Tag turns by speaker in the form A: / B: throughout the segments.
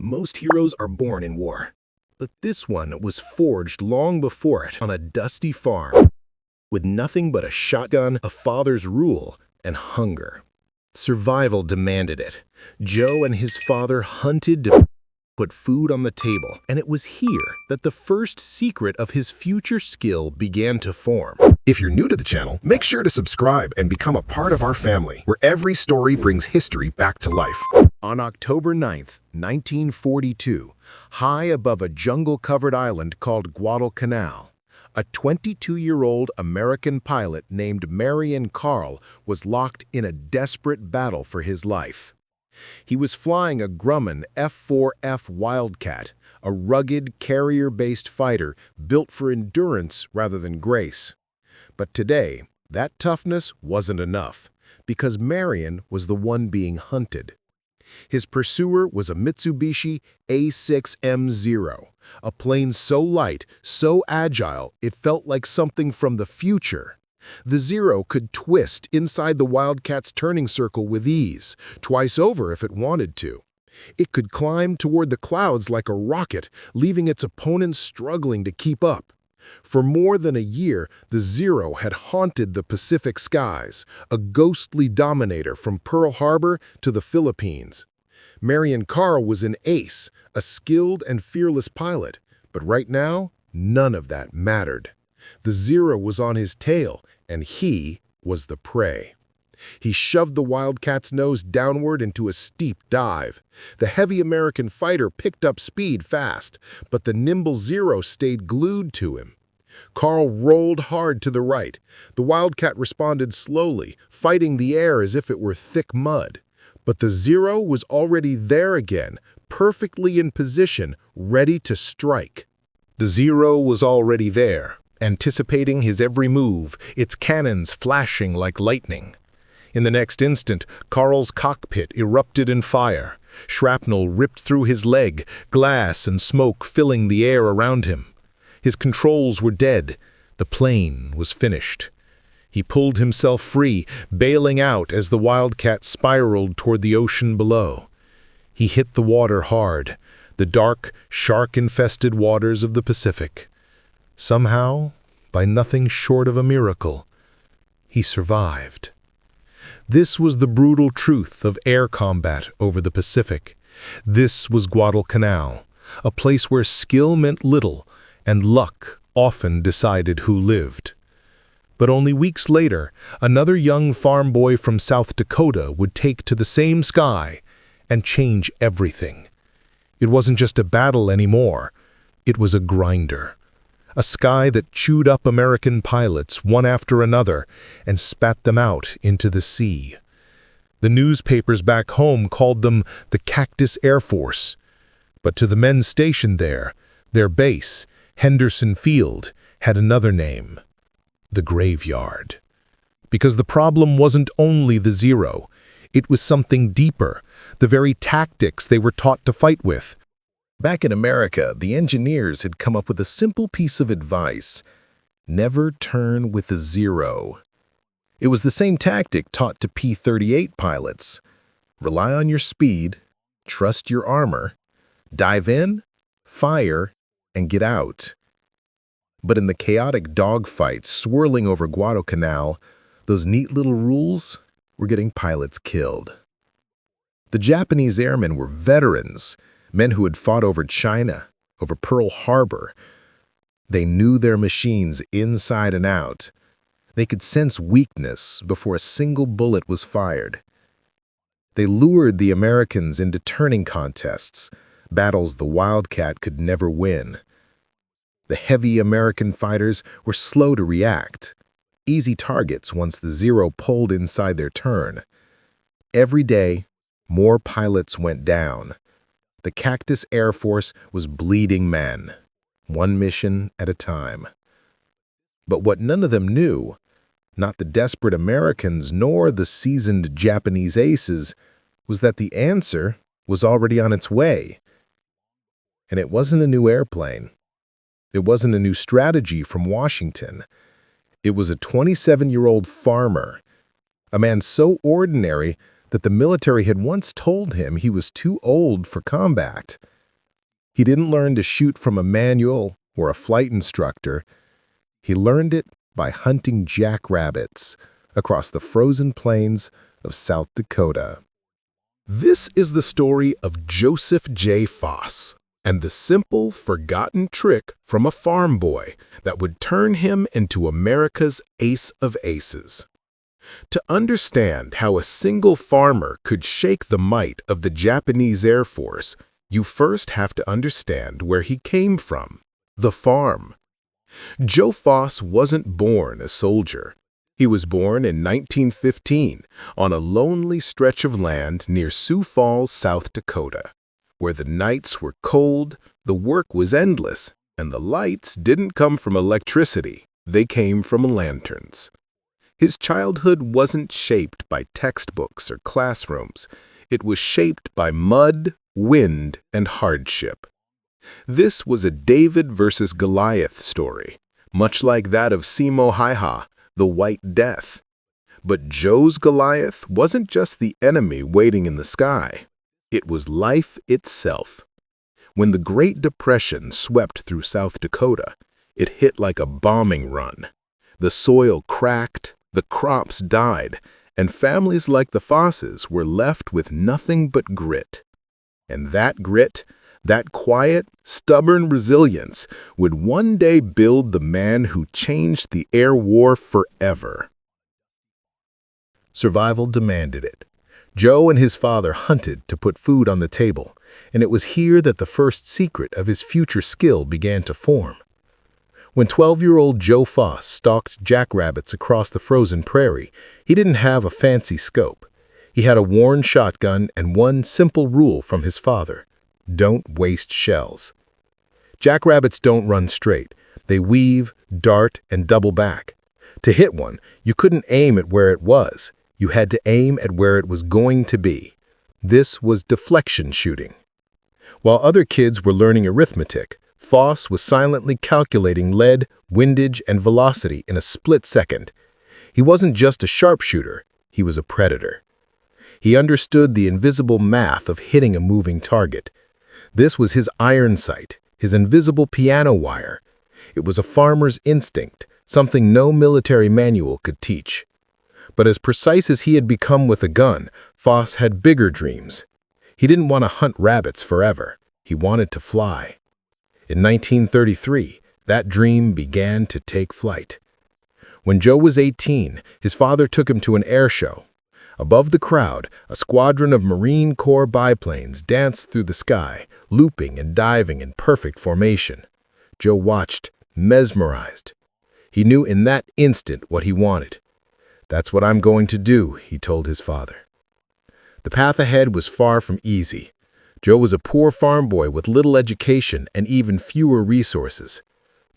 A: Most heroes are born in war, but this one was forged long before it on a dusty farm, with nothing but a shotgun, a father's rule, and hunger. Survival demanded it. Joe and his father hunted to put food on the table, and it was here that the first secret of his future skill began to form.
B: If you're new to the channel, make sure to subscribe and become a part of our family, where every story brings history back to life.
C: On October 9th, 1942, high above a jungle-covered island called Guadalcanal, a 22-year-old American pilot named Marion Carl was locked in a desperate battle for his life. He was flying a Grumman F4F Wildcat, a rugged, carrier-based fighter built for endurance rather than grace. But today, that toughness wasn't enough, because Marion was the one being hunted. His pursuer was a Mitsubishi A6M0, a plane so light, so agile, it felt like something from the future. The Zero could twist inside the Wildcat's turning circle with ease, twice over if it wanted to. It could climb toward the clouds like a rocket, leaving its opponents struggling to keep up. For more than a year, the Zero had haunted the Pacific skies, a ghostly dominator from Pearl Harbor to the Philippines. Marion Carl was an ace, a skilled and fearless pilot, but right now, none of that mattered. The Zero was on his tail, and he was the prey. He shoved the Wildcat's nose downward into a steep dive. The heavy American fighter picked up speed fast, but the nimble Zero stayed glued to him. Carl rolled hard to the right. The Wildcat responded slowly, fighting the air as if it were thick mud. But the Zero was already there again, perfectly in position, ready to strike.
A: The Zero was already there, anticipating his every move, its cannons flashing like lightning. In the next instant, Carl's cockpit erupted in fire. Shrapnel ripped through his leg, glass and smoke filling the air around him. His controls were dead. The plane was finished. He pulled himself free, bailing out as the Wildcat spiraled toward the ocean below. He hit the water hard, the dark, shark-infested waters of the Pacific. Somehow, by nothing short of a miracle, he survived. This was the brutal truth of air combat over the Pacific. This was Guadalcanal, a place where skill meant little and luck often decided who lived. But only weeks later, another young farm boy from South Dakota would take to the same sky and change everything. It wasn't just a battle anymore. It was a grinder. A sky that chewed up American pilots one after another and spat them out into the sea. The newspapers back home called them the Cactus Air Force. But to the men stationed there, their base, Henderson Field, had another name: the graveyard. Because the problem wasn't only the Zero, it was something deeper, the very tactics they were taught to fight with. Back in America, the engineers had come up with a simple piece of advice: never turn with the Zero. It was the same tactic taught to P-38 pilots. Rely on your speed, trust your armor, dive in, fire, and get out. But in the chaotic dogfights swirling over Guadalcanal, those neat little rules were getting pilots killed. The Japanese airmen were veterans, men who had fought over China, over Pearl Harbor. They knew their machines inside and out. They could sense weakness before a single bullet was fired. They lured the Americans into turning contests, battles the Wildcat could never win. The heavy American fighters were slow to react, easy targets once the Zero pulled inside their turn. Every day, more pilots went down. The Cactus Air Force was bleeding men, one mission at a time. But what none of them knew, not the desperate Americans nor the seasoned Japanese aces, was that the answer was already on its way. And it wasn't a new airplane. It wasn't a new strategy from Washington. It was a 27-year-old farmer, a man so ordinary that the military had once told him he was too old for combat. He didn't learn to shoot from a manual or a flight instructor. He learned it by hunting jackrabbits across the frozen plains of South Dakota. This is the story of Joseph J. Foss and the simple, forgotten trick from a farm boy that would turn him into America's ace of aces. To understand how a single farmer could shake the might of the Japanese Air Force, you first have to understand where he came from, the farm. Joe Foss wasn't born a soldier. He was born in 1915 on a lonely stretch of land near Sioux Falls, South Dakota, where the nights were cold, the work was endless, and the lights didn't come from electricity, they came from lanterns. His childhood wasn't shaped by textbooks or classrooms. It was shaped by mud, wind, and hardship. This was a David versus Goliath story, much like that of Simo Haiha, the White Death. But Joe's Goliath wasn't just the enemy waiting in the sky. It was life itself. When the Great Depression swept through South Dakota, it hit like a bombing run. The soil cracked, the crops died, and families like the Fosses were left with nothing but grit. And that grit, that quiet, stubborn resilience, would one day build the man who changed the air war forever. Survival demanded it. Joe and his father hunted to put food on the table, and it was here that the first secret of his future skill began to form. When 12-year-old Joe Foss stalked jackrabbits across the frozen prairie, he didn't have a fancy scope. He had a worn shotgun and one simple rule from his father: don't waste shells. Jackrabbits don't run straight. They weave, dart, and double back. To hit one, you couldn't aim at where it was. You had to aim at where it was going to be. This was deflection shooting. While other kids were learning arithmetic, Foss was silently calculating lead, windage, and velocity in a split second. He wasn't just a sharpshooter, he was a predator. He understood the invisible math of hitting a moving target. This was his iron sight, his invisible piano wire. It was a farmer's instinct, something no military manual could teach. But as precise as he had become with a gun, Foss had bigger dreams. He didn't want to hunt rabbits forever. He wanted to fly. In 1933, that dream began to take flight. When Joe was 18, his father took him to an air show. Above the crowd, a squadron of Marine Corps biplanes danced through the sky, looping and diving in perfect formation. Joe watched, mesmerized. He knew in that instant what he wanted. "That's what I'm going to do," he told his father. The path ahead was far from easy. Joe was a poor farm boy with little education and even fewer resources.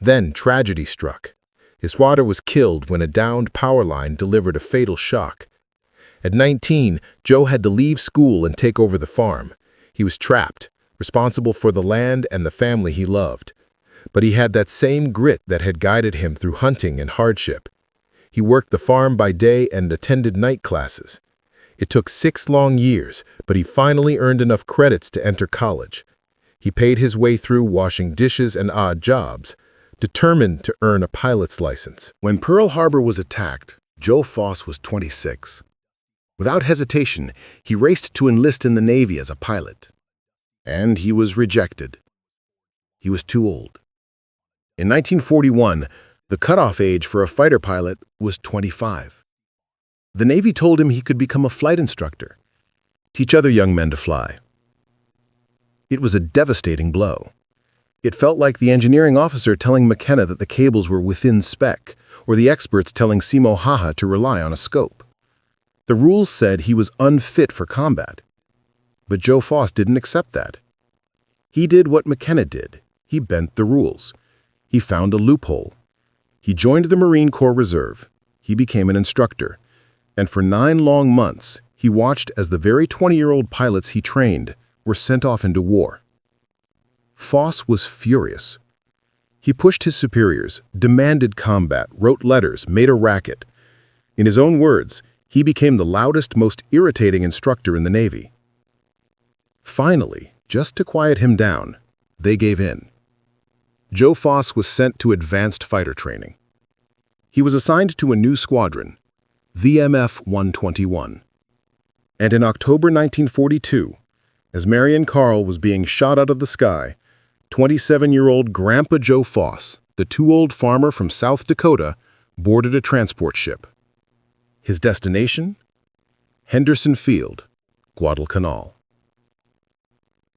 A: Then tragedy struck. His father was killed when a downed power line delivered a fatal shock. At 19, Joe had to leave school and take over the farm. He was trapped, responsible for the land and the family he loved. But he had that same grit that had guided him through hunting and hardship. He worked the farm by day and attended night classes. It took 6 long years, but he finally earned enough credits to enter college. He paid his way through washing dishes and odd jobs, determined to earn a pilot's license.
B: When Pearl Harbor was attacked, Joe Foss was 26. Without hesitation, he raced to enlist in the Navy as a pilot. And he was rejected. He was too old. In 1941, the cutoff age for a fighter pilot was 25. The Navy told him he could become a flight instructor, teach other young men to fly. It was a devastating blow. It felt like the engineering officer telling McKenna that the cables were within spec, or the experts telling Simo Haiha to rely on a scope. The rules said he was unfit for combat. But Joe Foss didn't accept that. He did what McKenna did. He bent the rules. He found a loophole. He joined the Marine Corps Reserve. He became an instructor. And for 9 long months, he watched as the very 20-year-old pilots he trained were sent off into war. Foss was furious. He pushed his superiors, demanded combat, wrote letters, made a racket. In his own words, he became the loudest, most irritating instructor in the Navy. Finally, just to quiet him down, They gave in. Joe Foss was sent to advanced fighter training. He was assigned to a new squadron, VMF 121. And in October 1942, as Marion Carl was being shot out of the sky, 27-year-old Grandpa Joe Foss, the too-old farmer from South Dakota, boarded a transport ship. His destination? Henderson Field, Guadalcanal.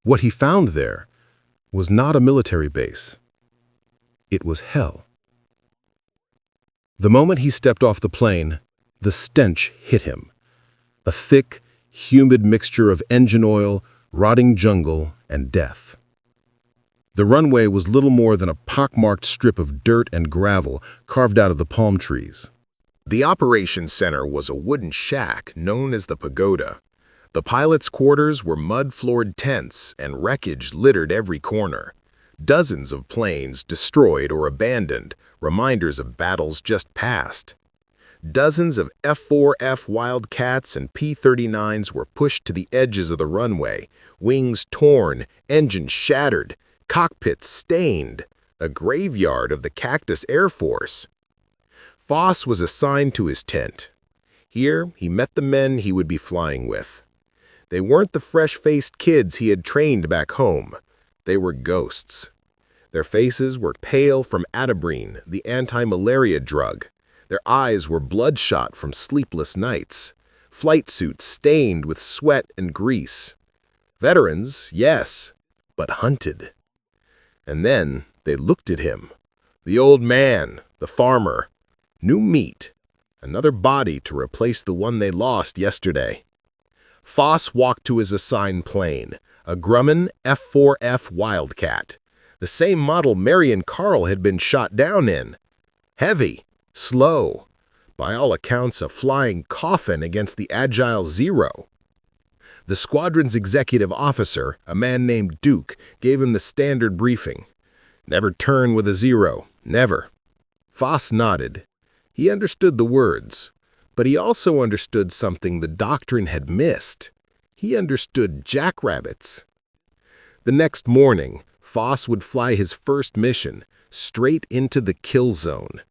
B: What he found there was not a military base. It was hell. The moment he stepped off the plane, the stench hit him. A thick, humid mixture of engine oil, rotting jungle, and death. The runway was little more than a pockmarked strip of dirt and gravel carved out of the palm trees.
A: The operations center was a wooden shack known as the pagoda. The pilots' quarters were mud-floored tents, and wreckage littered every corner. Dozens of planes destroyed or abandoned, reminders of battles just past. Dozens of F4F Wildcats and P-39s were pushed to the edges of the runway, wings torn, engines shattered, cockpits stained, a graveyard of the Cactus Air Force. Foss was assigned to his tent. Here, he met the men he would be flying with. They weren't the fresh-faced kids he had trained back home. They were ghosts. Their faces were pale from atabrine, the anti-malaria drug. Their eyes were bloodshot from sleepless nights. Flight suits stained with sweat and grease. Veterans, yes, but hunted. And then they looked at him. The old man, the farmer. New meat. Another body to replace the one they lost yesterday. Foss walked to his assigned plane, a Grumman F4F Wildcat, the same model Marion Carl had been shot down in. Heavy, slow, by all accounts a flying coffin against the Agile Zero. The squadron's executive officer, a man named Duke, gave him the standard briefing. Never turn with a zero, never. Foss nodded. He understood the words, but he also understood something the doctrine had missed. He understood jackrabbits. The next morning, Foss would fly his first mission, straight into the kill zone.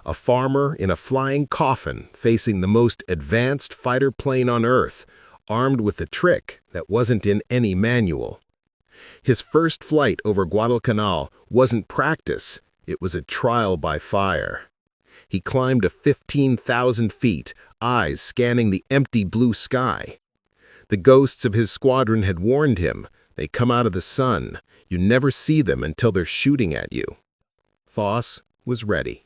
A: A farmer in a flying coffin facing the most advanced fighter plane on Earth, armed with a trick that wasn't in any manual. His first flight over Guadalcanal wasn't practice, it was a trial by fire. He climbed to 15,000 feet, eyes scanning the empty blue sky. The ghosts of his squadron had warned him, they come out of the sun. You never see them until they're shooting at you. Foss was ready.